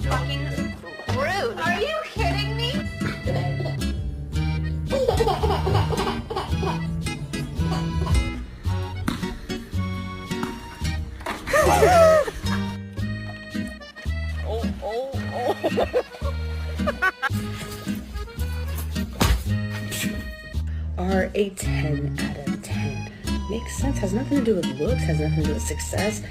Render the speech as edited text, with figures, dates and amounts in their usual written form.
fucking rude. Are you kidding me? Are a 10 out of 10. Makes sense, has nothing to do with looks, has nothing to do with success.